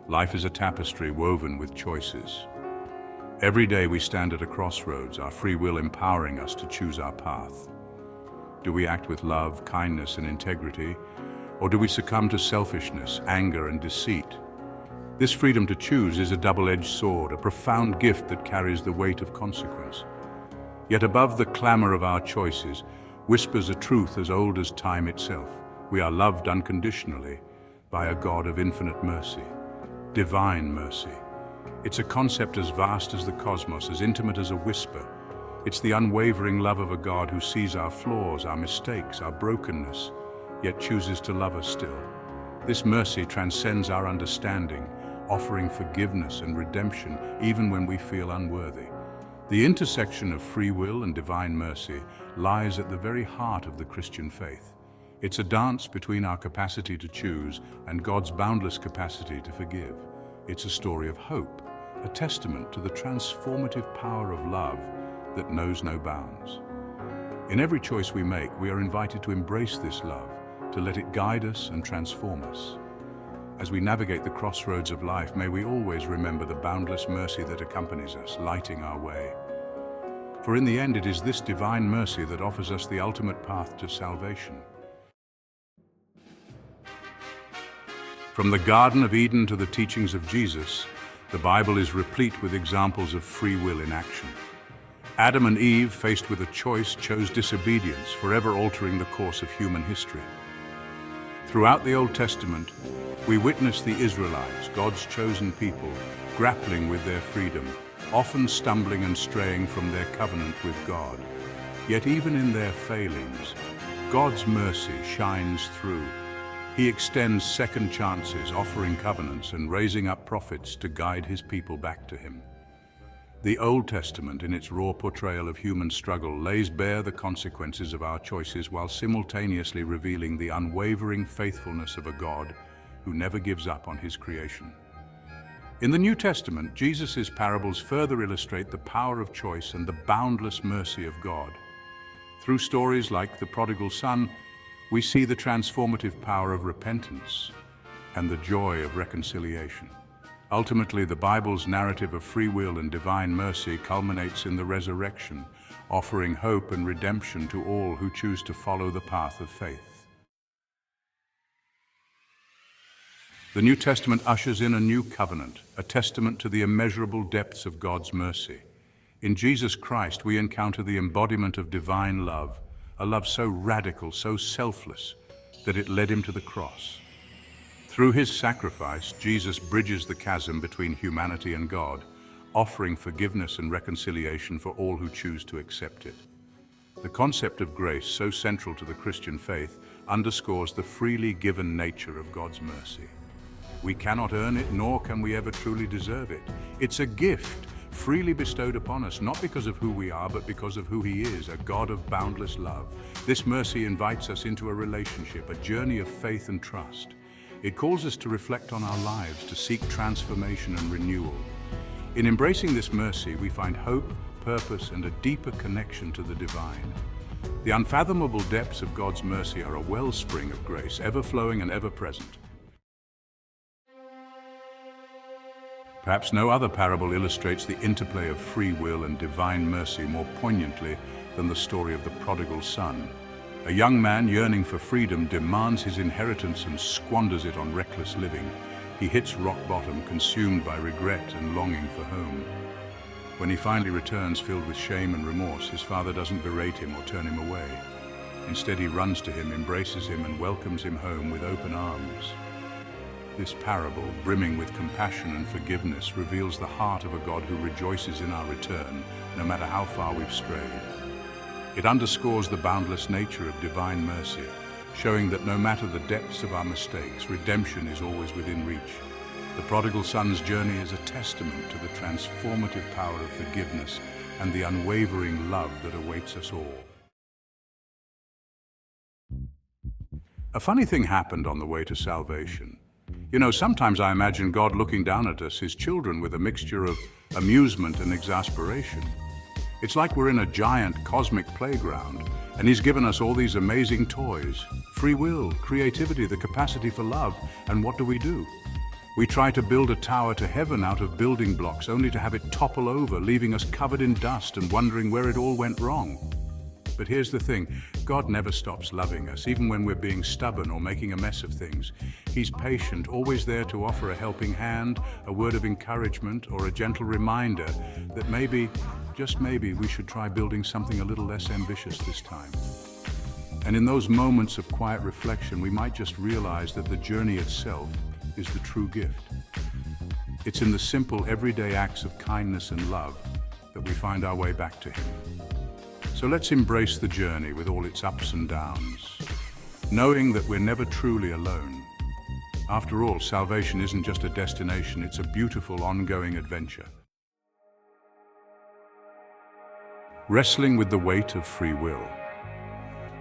Life is a tapestry woven with choices. Every day we stand at a crossroads, our free will empowering us to choose our path. Do we act with love, kindness, and integrity, or do we succumb to selfishness, anger, and deceit? This freedom to choose is a double-edged sword, a profound gift that carries the weight of consequence. Yet above the clamor of our choices whispers a truth as old as time itself. We are loved unconditionally by a God of infinite mercy, divine mercy. It's a concept as vast as the cosmos, as intimate as a whisper. It's the unwavering love of a God who sees our flaws, our mistakes, our brokenness, yet chooses to love us still. This mercy transcends our understanding, offering forgiveness and redemption even when we feel unworthy. The intersection of free will and divine mercy lies at the very heart of the Christian faith. It's a dance between our capacity to choose and God's boundless capacity to forgive. It's a story of hope, a testament to the transformative power of love that knows no bounds. In every choice we make, we are invited to embrace this love, to let it guide us and transform us. As we navigate the crossroads of life, may we always remember the boundless mercy that accompanies us, lighting our way. For in the end, it is this divine mercy that offers us the ultimate path to salvation. From the Garden of Eden to the teachings of Jesus, the Bible is replete with examples of free will in action. Adam and Eve, faced with a choice, chose disobedience, forever altering the course of human history. Throughout the Old Testament, we witness the Israelites, God's chosen people, grappling with their freedom, often stumbling and straying from their covenant with God. Yet even in their failings, God's mercy shines through. He extends second chances, offering covenants and raising up prophets to guide his people back to him. The Old Testament, in its raw portrayal of human struggle, lays bare the consequences of our choices while simultaneously revealing the unwavering faithfulness of a God who never gives up on his creation. In the New Testament, Jesus' parables further illustrate the power of choice and the boundless mercy of God. Through stories like the Prodigal Son, we see the transformative power of repentance and the joy of reconciliation. Ultimately, the Bible's narrative of free will and divine mercy culminates in the resurrection, offering hope and redemption to all who choose to follow the path of faith. The New Testament ushers in a new covenant, a testament to the immeasurable depths of God's mercy. In Jesus Christ, we encounter the embodiment of divine love, a love so radical, so selfless, that it led him to the cross. Through his sacrifice, Jesus bridges the chasm between humanity and God, offering forgiveness and reconciliation for all who choose to accept it. The concept of grace, so central to the Christian faith, underscores the freely given nature of God's mercy. We cannot earn it, nor can we ever truly deserve it. It's a gift, freely bestowed upon us, not because of who we are, but because of who he is, a God of boundless love. This mercy invites us into a relationship, a journey of faith and trust. It calls us to reflect on our lives, to seek transformation and renewal. In embracing this mercy, we find hope, purpose, and a deeper connection to the divine. The unfathomable depths of God's mercy are a wellspring of grace, ever flowing and ever present. Perhaps no other parable illustrates the interplay of free will and divine mercy more poignantly than the story of the prodigal son. A young man yearning for freedom demands his inheritance and squanders it on reckless living. He hits rock bottom, consumed by regret and longing for home. When he finally returns filled with shame and remorse, his father doesn't berate him or turn him away. Instead, he runs to him, embraces him, and welcomes him home with open arms. This parable, brimming with compassion and forgiveness, reveals the heart of a God who rejoices in our return, no matter how far we've strayed. It underscores the boundless nature of divine mercy, showing that no matter the depths of our mistakes, redemption is always within reach. The prodigal son's journey is a testament to the transformative power of forgiveness and the unwavering love that awaits us all. A funny thing happened on the way to salvation. Sometimes I imagine God looking down at us, his children, with a mixture of amusement and exasperation. It's like we're in a giant cosmic playground, and he's given us all these amazing toys, free will, creativity, the capacity for love, and what do? We try to build a tower to heaven out of building blocks only to have it topple over, leaving us covered in dust and wondering where it all went wrong. But here's the thing, God never stops loving us, even when we're being stubborn or making a mess of things. He's patient, always there to offer a helping hand, a word of encouragement, or a gentle reminder that maybe, just maybe, we should try building something a little less ambitious this time. And in those moments of quiet reflection, we might just realize that the journey itself is the true gift. It's in the simple, everyday acts of kindness and love that we find our way back to Him. So let's embrace the journey with all its ups and downs, knowing that we're never truly alone. After all, salvation isn't just a destination, it's a beautiful, ongoing adventure. Wrestling with the weight of free will.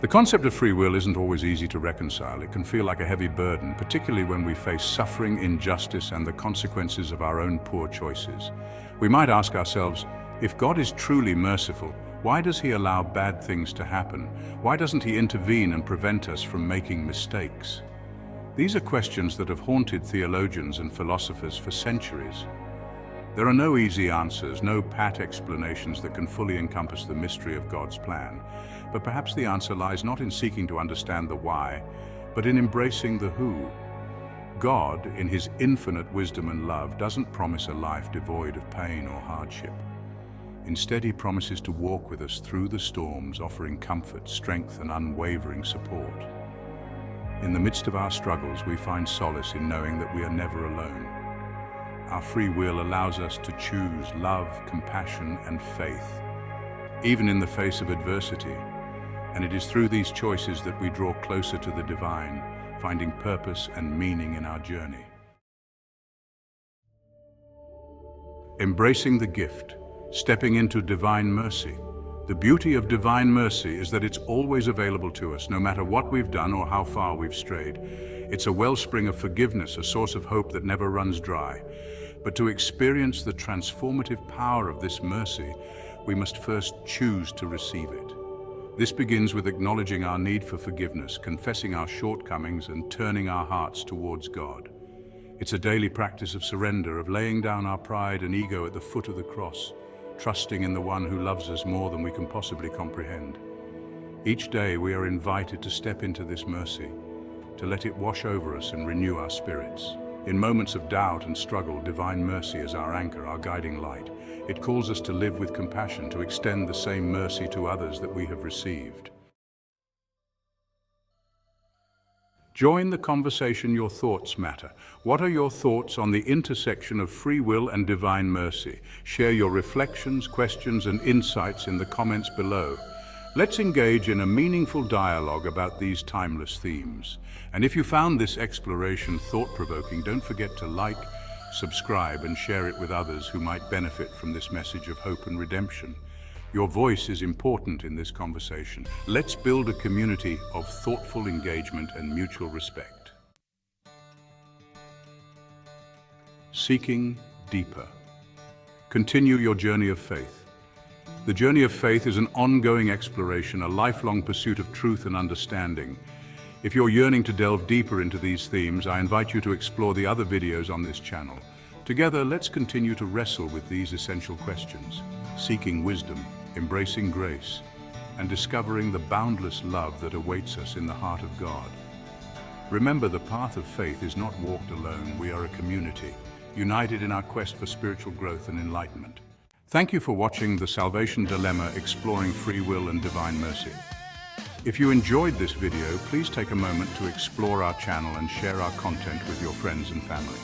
The concept of free will isn't always easy to reconcile. It can feel like a heavy burden, particularly when we face suffering, injustice, and the consequences of our own poor choices. We might ask ourselves, if God is truly merciful, why does He allow bad things to happen? Why doesn't He intervene and prevent us from making mistakes? These are questions that have haunted theologians and philosophers for centuries. There are no easy answers, no pat explanations that can fully encompass the mystery of God's plan. But perhaps the answer lies not in seeking to understand the why, but in embracing the who. God, in His infinite wisdom and love, doesn't promise a life devoid of pain or hardship. Instead, He promises to walk with us through the storms, offering comfort, strength, and unwavering support. In the midst of our struggles, we find solace in knowing that we are never alone. Our free will allows us to choose love, compassion, and faith, even in the face of adversity. And it is through these choices that we draw closer to the divine, finding purpose and meaning in our journey. Embracing the gift, stepping into divine mercy. The beauty of divine mercy is that it's always available to us, no matter what we've done or how far we've strayed. It's a wellspring of forgiveness, a source of hope that never runs dry. But to experience the transformative power of this mercy, we must first choose to receive it. This begins with acknowledging our need for forgiveness, confessing our shortcomings, and turning our hearts towards God. It's a daily practice of surrender, of laying down our pride and ego at the foot of the cross, trusting in the one who loves us more than we can possibly comprehend. Each day we are invited to step into this mercy, to let it wash over us and renew our spirits. In moments of doubt and struggle, divine mercy is our anchor, our guiding light. It calls us to live with compassion, to extend the same mercy to others that we have received. Join the conversation. Your thoughts matter. What are your thoughts on the intersection of free will and divine mercy? Share your reflections, questions, and insights in the comments below. Let's engage in a meaningful dialogue about these timeless themes. And if you found this exploration thought-provoking, don't forget to like, subscribe, and share it with others who might benefit from this message of hope and redemption. Your voice is important in this conversation. Let's build a community of thoughtful engagement and mutual respect. Seeking deeper. Continue your journey of faith. The journey of faith is an ongoing exploration, a lifelong pursuit of truth and understanding. If you're yearning to delve deeper into these themes, I invite you to explore the other videos on this channel. Together, let's continue to wrestle with these essential questions, seeking wisdom, embracing grace, and discovering the boundless love that awaits us in the heart of God. Remember, the path of faith is not walked alone. We are a community, united in our quest for spiritual growth and enlightenment. Thank you for watching The Salvation Dilemma, exploring free will and divine mercy. If you enjoyed this video, please take a moment to explore our channel and share our content with your friends and family.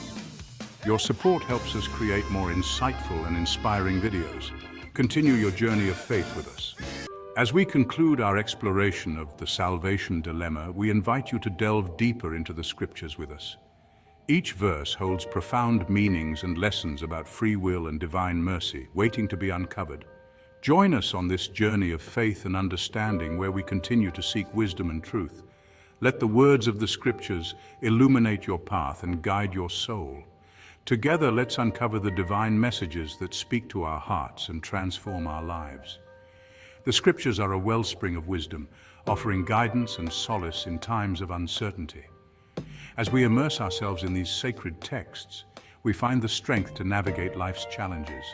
Your support helps us create more insightful and inspiring videos. Continue your journey of faith with us. As we conclude our exploration of the Salvation Dilemma, we invite you to delve deeper into the scriptures with us. Each verse holds profound meanings and lessons about free will and divine mercy, waiting to be uncovered. Join us on this journey of faith and understanding where we continue to seek wisdom and truth. Let the words of the scriptures illuminate your path and guide your soul. Together, let's uncover the divine messages that speak to our hearts and transform our lives. The scriptures are a wellspring of wisdom, offering guidance and solace in times of uncertainty. As we immerse ourselves in these sacred texts, we find the strength to navigate life's challenges.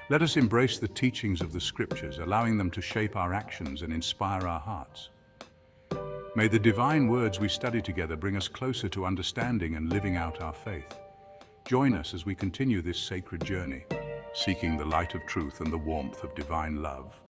Let us embrace the teachings of the Scriptures, allowing them to shape our actions and inspire our hearts. May the divine words we study together bring us closer to understanding and living out our faith. Join us as we continue this sacred journey, seeking the light of truth and the warmth of divine love.